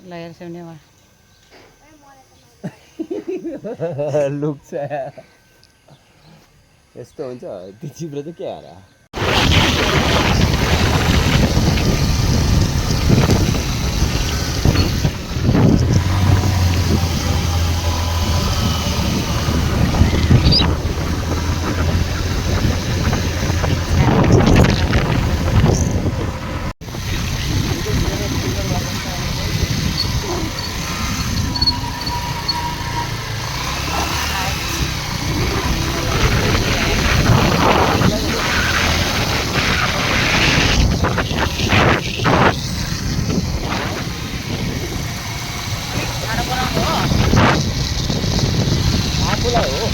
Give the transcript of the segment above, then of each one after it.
ल हेर्छौ नि लुक्छ यस्तो हुन्छ त्यो चिप्रो चाहिँ के आएर आफूलाई हो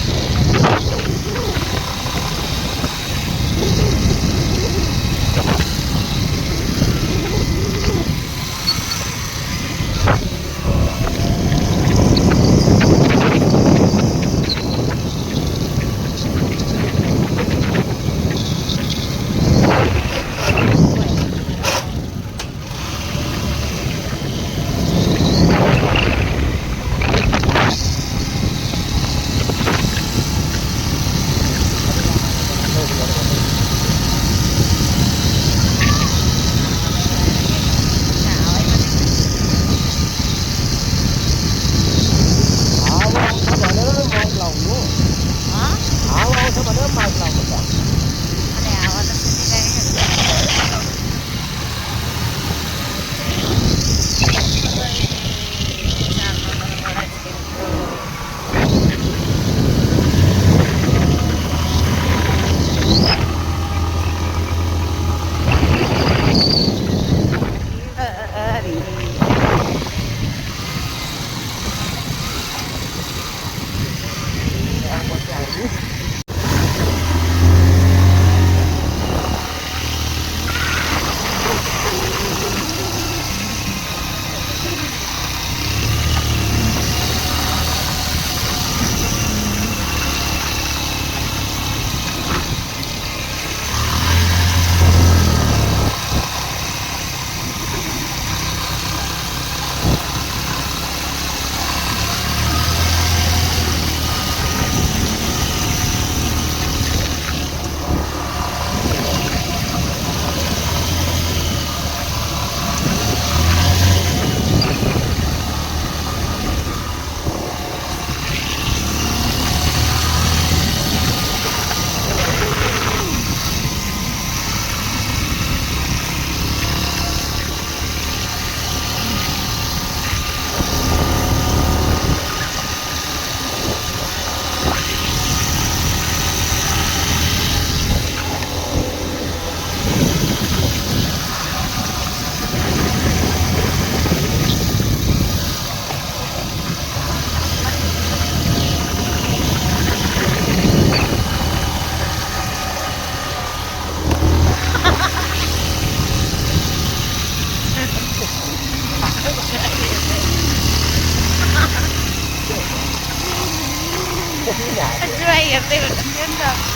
Dry हेर्दै हुनुहुन्थ्यो नि त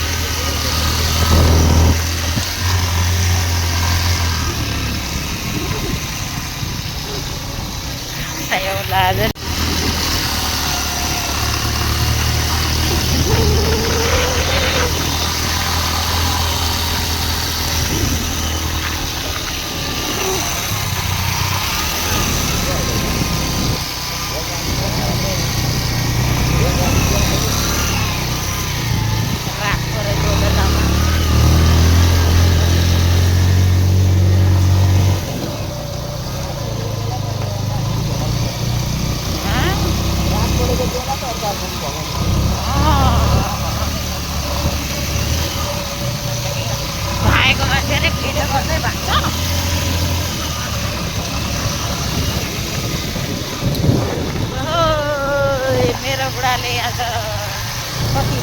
एउटा आज भाइको मान्छेले भिडियो गर्दै भएको छ मेरो बुढाले आज कति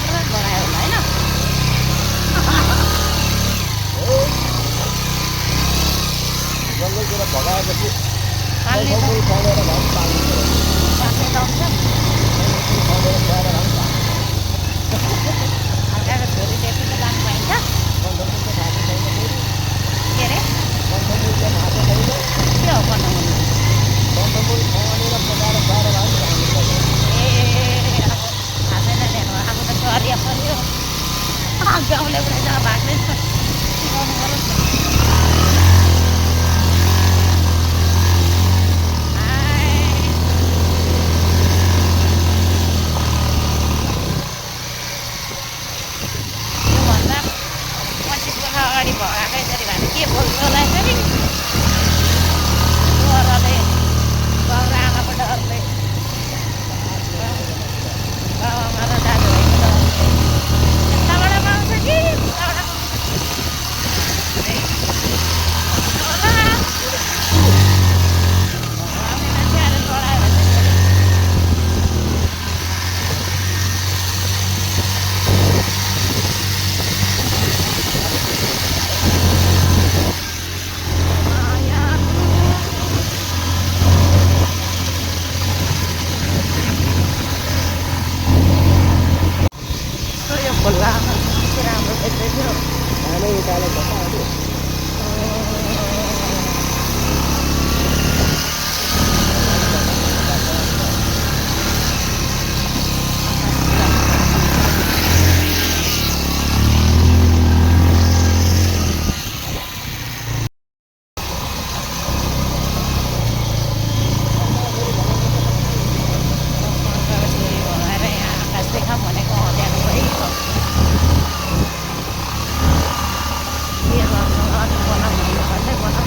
पुरा बनायो होला होइन जसले कुरा भगाएपछि पाल्ने त फल फलेर भए पनि पाल्नु पर्यो। पाल्ने त आउँछ फलेर खुवाएर भए पनि अर्काको छोरी त्यति त लानु पाइन्छ कन्ठमुल त खाएको छैन फेरि। के अरे कन्ठमुल त खाएको छैन। के हो बनाउनु कन्ठमुल खनेर पकाएर खुवाएर भए पनि खानु पर्यो। ए अब थाहा छैन नि अब त चरिया पर्यो गाउँले पुरै भाग्ने सिकाउनु पर्यो नि योभन्दा 25 वर्ष अगाडि भगाएकै यसरी भए के बोल्छ होला यसरी डरले बाउरा आमाको डरले बाबामा र दाजुभाइको डरले यताबाट पाउँछ कि उताबाट होला आउने मान्छेहरू चढायो भने यो खोला के राम्रो देख्दैथ्यो खानै उकालो छ त अहिले। छोरी भगाएर यहाँ आकाश देखाऊँ भनेको अँध्यारो भइगयो के गर्नु अरू बनाउनु भन्दै बनाउनु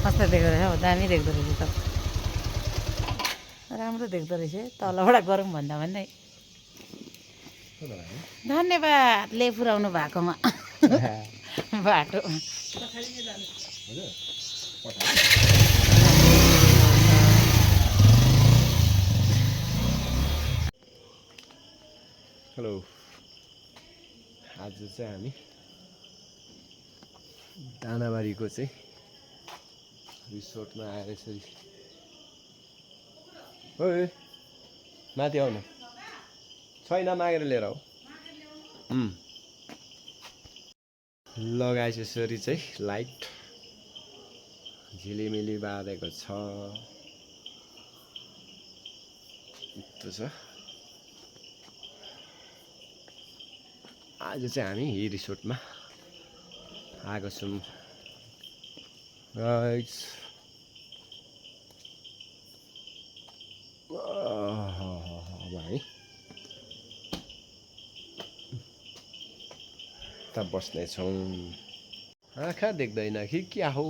कस्तो देख्दो रहेछ हौ दामी देख्दो रहेछ त राम्रो देख्दो रहेछ तलबाट गरौँ भन्दा भन्दै धन्यवादले पुऱ्याउनु भएकोमा बाटो हेलो आज चाहिँ हामी दानाबारीको चाहिँ रिसोर्टमा आएर यसरी ओए माथि आउनु छैन मागेर लिएर आऊ लगाएछ यसरी चाहिँ लाइट झिलिमिली बारेको छ यस्तो छ आज चाहिँ हामी यही रिसोर्टमा आएको छौँ गाइस भाइ त बस्नेछौँ आँखा देख्दैन कि क्या हो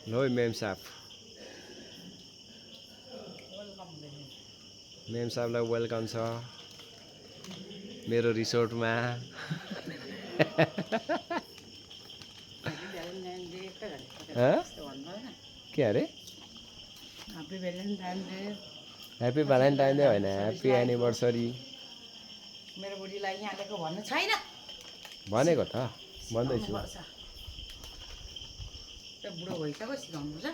लो मेम साहब मेम साहबलाई वेलकम छ मेरो रिसोर्टमा के अरे ह्याप्पी भ्यालेन्टाइन डे होइन ह्याप्पी एनिभर्सरी मेरो बुढीलाई यहाँ ल्याएको भन्नु छैन भनेको त भन्दैछु बुढो भइसक्यो सिकाउनु छ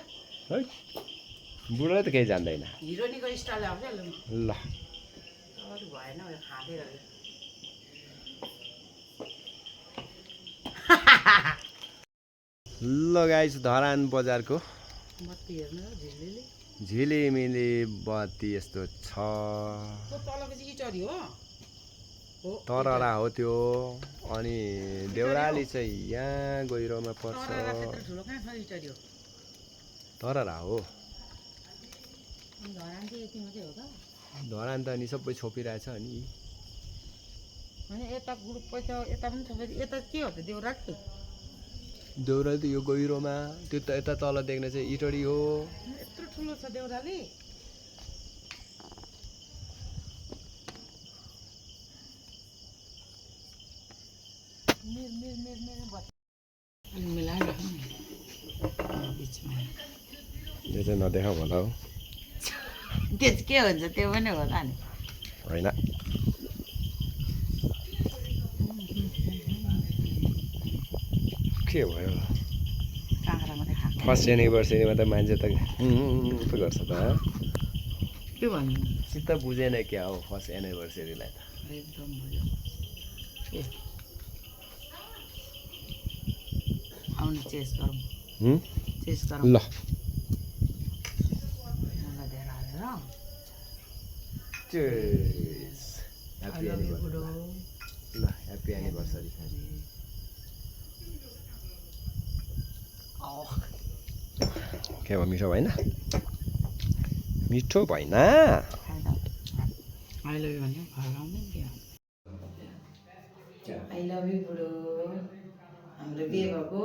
है बुढोले त केही जान्दैन हिरोनीको स्टाइल आउँछ ल अरू भएन खाँदै रह्यो ल गाइस धरान बजारको बत्ती हेर्नु झिलिमिली बत्ती यस्तो छ तलको चाहिँ इचरी हो तररा हो त्यो अनि देउराली चाहिँ यहाँ गहिरोमा पर्छ ठुलो कहाँ छ इचरी हो तररा हो धरान चाहिँ यति मात्रै हो त धरान त अनि सबै छोपिरहेछ अनि यता ग्रुप पैसा यता पनि छ यता के हो त देउराली देउराली त यो गहिरोमा त्यो त यता तल देख्ने चाहिँ इटडी हो यत्रो ठुलो छ देउराली यो चाहिँ नदेखाऊ होला हौ त्यो चाहिँ के हुन्छ त्यो पनि होला नि होइन के भयो फर्स्ट एनिभर्सरीमा त मान्छे त पो गर्छ त के भन्नु चित्त बुझेन क्या हो फर्स्ट एनिभर्सरीलाई त एकदम भयो आउनु चेस गरौँ चेस गरौँ ल चेस ह्याप्पी एनिभर्सरी ल ह्याप्पी एनिभर्सरी के भयो मिठो भएन मिठो भएन आई लभ यु भन्यो आई लभ यु बुढो हाम्रो बिहे भएको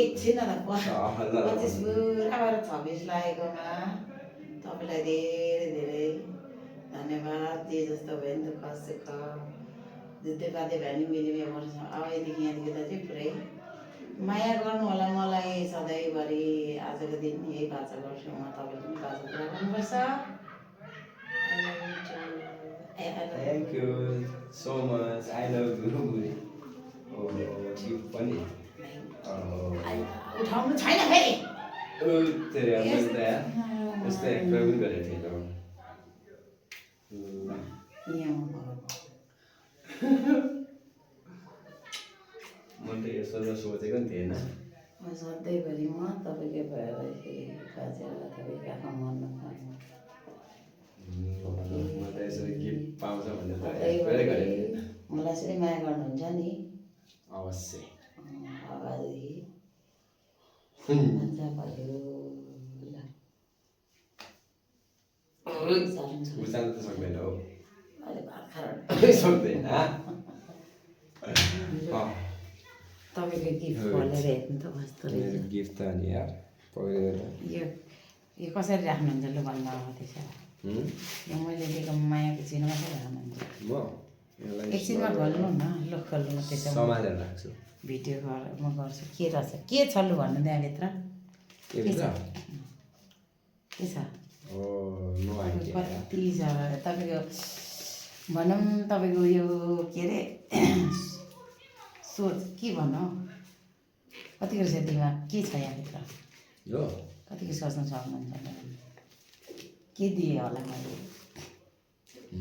एकछिन 25 पुरा 26 लागेकोमा तपाईँलाई धेरै धेरै धन्यवाद जे जस्तो भयो नि दुःख सुख जुद्धै बाध्य भयो नि मिलिमे गर्छ अबदेखि यहाँदेखि त चाहिँ पुरै माया गर्नु होला मलाई सधैँभरि आजको दिन यही बाचा गर्छु म तपाईँले पनि बाचा पुरा गर्नुपर्छ thank you so much I love you पनि उठाउनु छैन फेरि यस्तो एक्टर पनि गरेको थिएन म त यस्तो सोचेको नि थिएन सधैँभरि म तपाईँकै भएर बाजेलाई तपाईँको आँखा मर्न म त यसरी गिफ्ट पाउँछ भनेर त एक्सपेक्टै गरेको थिएन मलाई यसरी माया गर्नुहुन्छ नि अवश्य अगाडिदेखि मजा भयो ल उचाल्न त सक्दैन हो अहिले भर्खर सक्दैन तपाईँको गिफ्ट खोलेर हेर्नु त कस्तो रहेछ मेरो गिफ्ट त नि यार पक्रेर यो कसरी राख्नुहुन्छ लु भन्नु अब त्यसो यो मैले दिएको मायाको चिनो कसरी राख्नुहुन्छ म यसलाई एकछिनमा खोल्नु न लु खोल्नु त्यसो सम्हालेर राख्छु भिडियो म गर्छु के रहेछ के छ लु भन्नु त्यहाँभित्र के भित्र के छ ओ नो आइडिया कति छ तपाईँको भनौँ तपाईँको यो के अरे सोच के भनौँ कतिको रहेछ दिमाग के छ यहाँभित्र यो कतिको सोच्न सक्नुहुन्छ के दिएँ होला मैले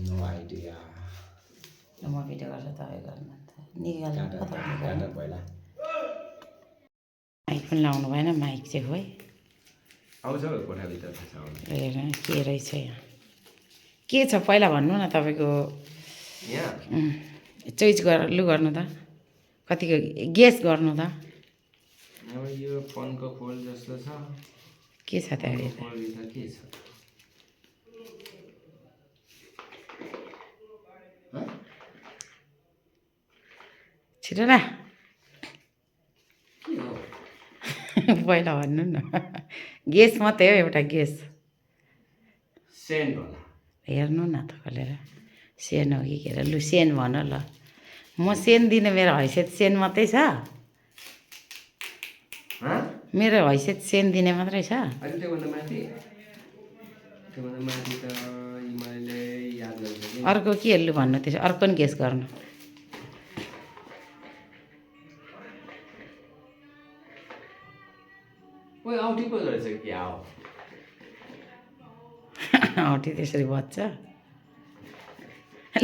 नो आइडिया ल म भिडियो गर्छु तपाईँ गर्नु निकाल्नु कता काटा पहिला माइक पनि लाउनु भएन माइक चाहिँ खोइ आउँछ कोठाभित्र आउँछ हेर के रहेछ यहाँ के छ पहिला भन्नु न तपाईँको यहाँ चोइस लु गर्नु त कतिको गेस गर्नु त अब यो फोनको खोल जस्तो छ के छ त्यहाँभित्र खोलभित्र के छ छिटो न पहिला भन्नु न गेस मात्रै हो एउटा गेस सेन्ट होला हेर्नु न त खोलेर सेन हो कि के अरे लु सेन भन ल म सेन दिने मेरो हैसियत सेन मात्रै छ मेरो हैसियत सेन दिने मात्रै छ अनि त्योभन्दा माथि त मैले याद गरेको अर्को के लु भन्नु त्यसो अर्को पनि गेस गर्नु ओइ औँठी पो रहेछ कि आओ औँठी त्यसरी बज्छ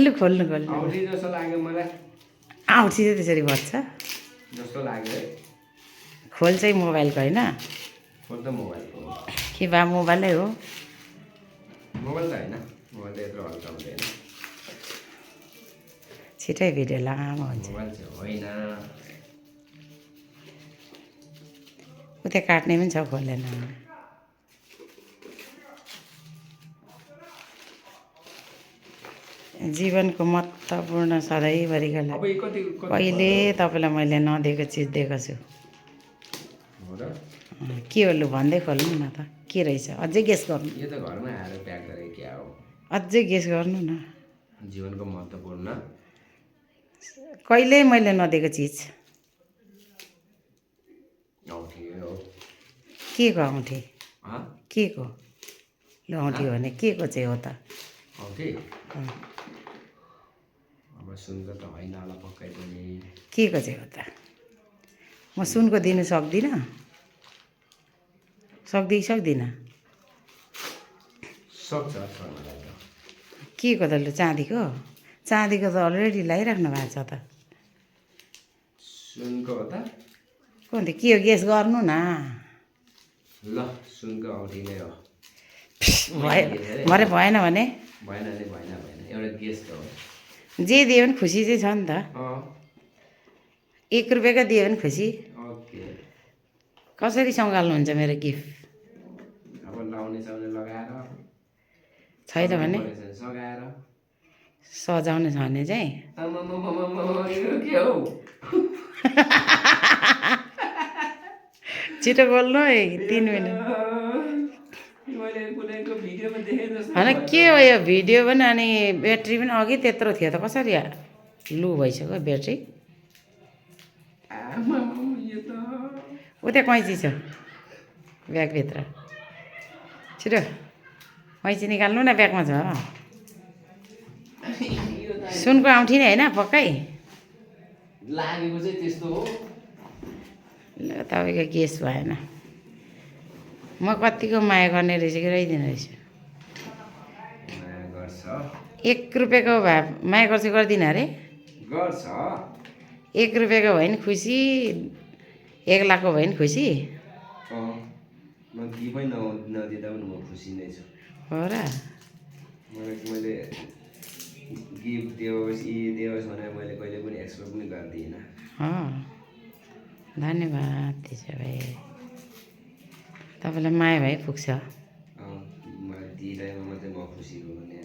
लु खोल्नु खोल्नु औँठी जस्तो लाग्यो मलाई औँठी चाहिँ त्यसरी बज्छ जस्तो लाग्यो है खोल चाहिँ मोबाइलको होइन फोन त मोबाइलको हो कि बा मोबाइलै हो मोबाइल त होइन मोबाइल त यत्रो हल्का हुँदैन छिटै भिडियो लामो हुन्छ मोबाइल चाहिँ होइन उतै काट्ने पनि छ खोलेन जीवनको महत्त्वपूर्ण सधैँभरिको अब लागि यो कति कहिले तपाईँलाई मैले नदिएको चिज दिएको छु हो र के हो लु भन्दै खोल्नु न त के रहेछ अझै गेस गर्नु यो त घरमै आएर प्याक गरेको क्या हो अझै गेस गर्नु न जीवनको महत्त्वपूर्ण कहिल्यै मैले नदिएको चिज औँठी हो के को औँठी हँ के को लु औँठी हो भने के को चाहिँ हो त औँठी अब सुनको त होइन होला पक्कै पनि के को चाहिँ हो त म सुनको दिनु सक्दिनँ सक्दिनँ सक्छ सर्नलाई त के को त लु चाँदीको चाँदीको त अलरेडी लगाइराख्नु भएको छ त सुनको हो त कुन के हो गेस गर्नु न ल सुनको औँठी नै हो भयो भरे भएन भने भएन नि भएन एउटा गेस त हो जे दियो भने खुसी चाहिँ छ नि त अँ 1 रुपियाँको दियो भने खुसी ओके कसरी सँगाल्नुहुन्छ मेरो गिफ्ट अब लाउने साउने लगाएर छैन भने सगाएर सजाउने छ भने चाहिँ यो के हो छिटो बोल्नु है 3 मिनट मैले कुनैको भिडियोमा देखेँ जस्तो होइन के हो यो भिडियो पनि अनि ब्याट्री पनि अघि त्यत्रो थियो त कसरी लु भइसक्यो ब्याट्री यो त उतै कैँची छ ब्यागभित्र छिटो कैँची निकाल्नु न ब्यागमा छ सुनको औँठी नै होइन पक्कै लागेको चाहिँ त्यस्तो हो ल तपाईँको गेस भएन म कतिको माया गर्ने रहेछ कि रहिदिनु रहेछ माया गर्छ 1 रुपियाँको भए माया गर्छु गर्दिनँ अरे गर्छ 1 रुपियाँको भयो भने खुसी 1 लाखको भयो भने खुसी म गिफै नदिँदा पनि म खुसी नै छु हो र मैले गिफ्ट दियोस् दियोस् भनेर मैले कहिले पनि एक्सपेक्ट पनि गर्दिनँ धन्यवाद त्यसो भए तपाईँलाई माया भए पुग्छ मलाई दिँदैमा मात्रै म खुसी हुने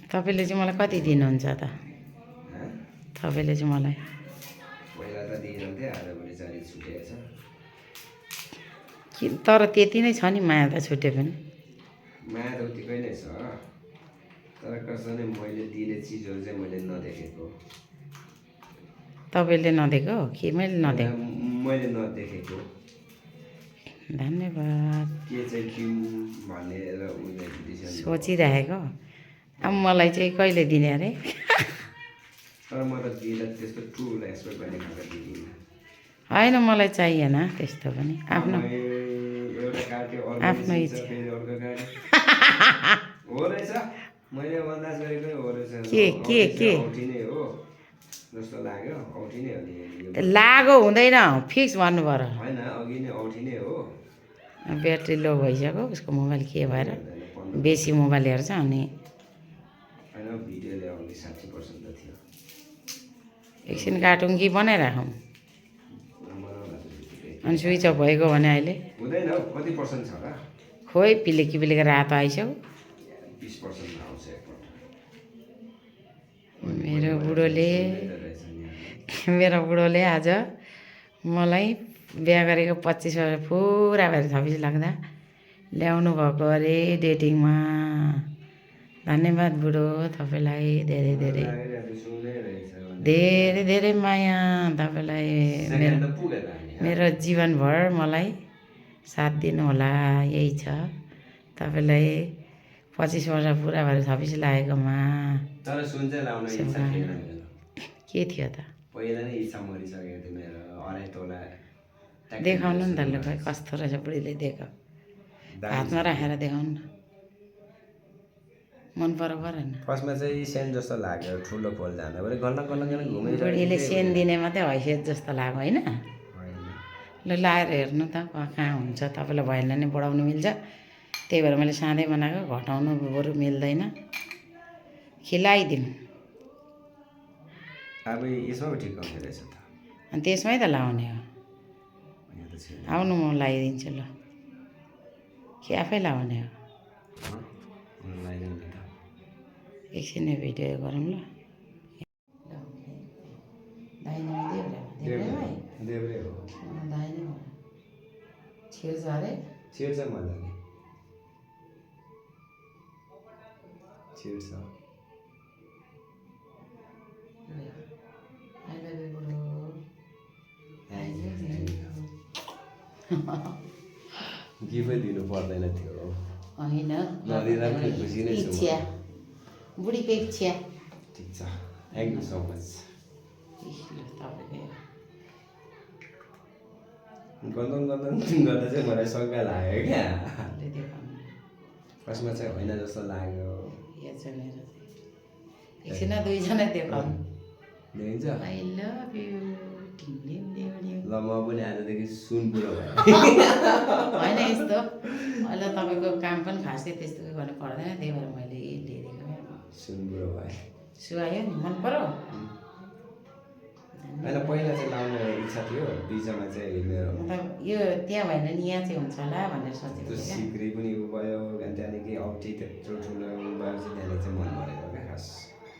तपाईँले चाहिँ मलाई कति दिनुहुन्छ त तपाईँले चाहिँ मलाई पहिला त दिइरहन्थेँ आजभोलि चाहिँ अलिक छुटेको छ तर त्यति नै छ नि माया त छुट्यो पनि माया त उत्तिकै नै छ तर कसो नै मैले दिने चिजहरू चाहिँ मैले नदेखेको तपाईँले नदेखेको कि मैले नदेखेको मैले नदेखेको धन्यवाद के चाहिँ दिउँ भनेर उनीहरू सोचिरहेको अब मलाई चाहिँ कहिले दिने अरे तर म त दिँदा त्यस्तो ठुलो एक्सपेक्ट गर्ने खालको दिदिनँ होइन मलाई चाहिएन त्यस्तो पनि आफ्नो एउटा काट्यो आफ्नो अर्को इच्छा। फेरि अर्को काट्यो हो रहेछ मैले अन्दाज गरेकै हो रहेछ के औठी नै हो जस्तो लाग्यो औठी नै हो नि यो। लागो हुँदैन फिक्स भन्नु पऱ्यो होइन अघि नै औठी नै हो ब्याट्री लो भइसक्यो उसको मोबाइल के भएर बेसी मोबाइल हेर्छ अनि होइन भिडियो ल्याउने 60% त थियो एकछिन काटौँ कि बनाइराखौँ अनि स्विच अफ भएको भने अहिले हुँदैन हौ कति पर्सेन्ट छ र खोइ पिलेकी पिलेको रातो आइसक्यो 20% आउँछ एकपल्ट मेरो बुढोले आज मलाई बिहा गरेको 25 वर्ष पुरा भएर 26 लाग्दा ल्याउनु भएको अरे डेटिङमा धन्यवाद बुढो तपाईँलाई धेरै धेरै धेरै धेरै माया तपाईँलाई मेरो जीवनभर मलाई साथ दिनुहोला यही छ तपाईँलाई 25 वर्ष पुरा भएर 26 लागेकोमा तर सुन चाहिँ लाउन इच्छा थिएन मेरो के थियो त पहिला नै इच्छा मरिसकेको थियो मेरो अढाई तोला देखाउनु नि त ल खै कस्तो रहेछ बुढीले देख हातमा राखेर देखाउनु न मन परेन फर्स्टमा चाहिँ सेन्ट जस्तो लाग्यो ठुलो पोल जाँदा बरु गल्ल घुमेर बुढीले सेन दिने मात्रै हैसियत जस्तो लाग्यो होइन ल लाएर हेर्नु त कहाँ हुन्छ तपाईँलाई भएन नि बढाउनु मिल्छ त्यही भएर मैले साँधै बनाएको घटाउनु बरु मिल्दैन खिलाइदिउँ अब यसमा ठिक हुने रहेछ त अनि त्यसमै त लाउने हो आउनु म लगाइदिन्छु ल कि आफै लाउने हो एकछिन भिडियो गरौँ ल देब्रे हो छिर्छ अरे छिर्छ मजाले छिर्छ गिफै दिनु पर्दैन थियो होइन नदिँदा पनि खुसी नै छु इच्छा बुढीको इच्छा ठिक छ थ्याङ्क यू सो मच गन्दन गर्दा चाहिँ मलाई शङ्का लाग्यो क्या फर्स्टमा चाहिँ होइन जस्तो लाग्यो एकछिन दुईजना देखाउनु देखिन्छ आई लभ यु ल म पनि आजदेखि सुन पुरो भयो होइन यस्तो अहिले तपाईँको काम पनि खासै त्यस्तो गर्नु पर्दैन त्यही भएर मैले लिइदिएको सुन पुरो भयो सुहायो नि मन पऱ्यो होइन पहिला चाहिँ लाउने इच्छा थियो बिचमा चाहिँ मेरो मतलब यो त्यहाँ भएन नि यहाँ चाहिँ हुन्छ होला भनेर सोचेको त्यो थिएँ क्या सिक्री पनि उ भयो अनि त्यहाँदेखि औठी त्यत्रो ठुलो उ भयो चाहिँ त्यहाँदेखि चाहिँ मन परेको क्या खास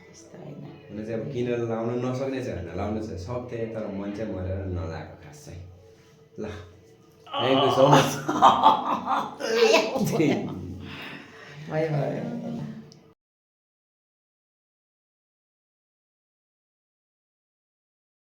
त्यस्तो होइन हुन चाहिँ अब किनेर लाउनु नसक्ने चाहिँ होइन लाउनु चाहिँ सक्थेँ तर मन चाहिँ मरेर नलागेको खास चाहिँ ल थ्याङ्क यू सो मच भयो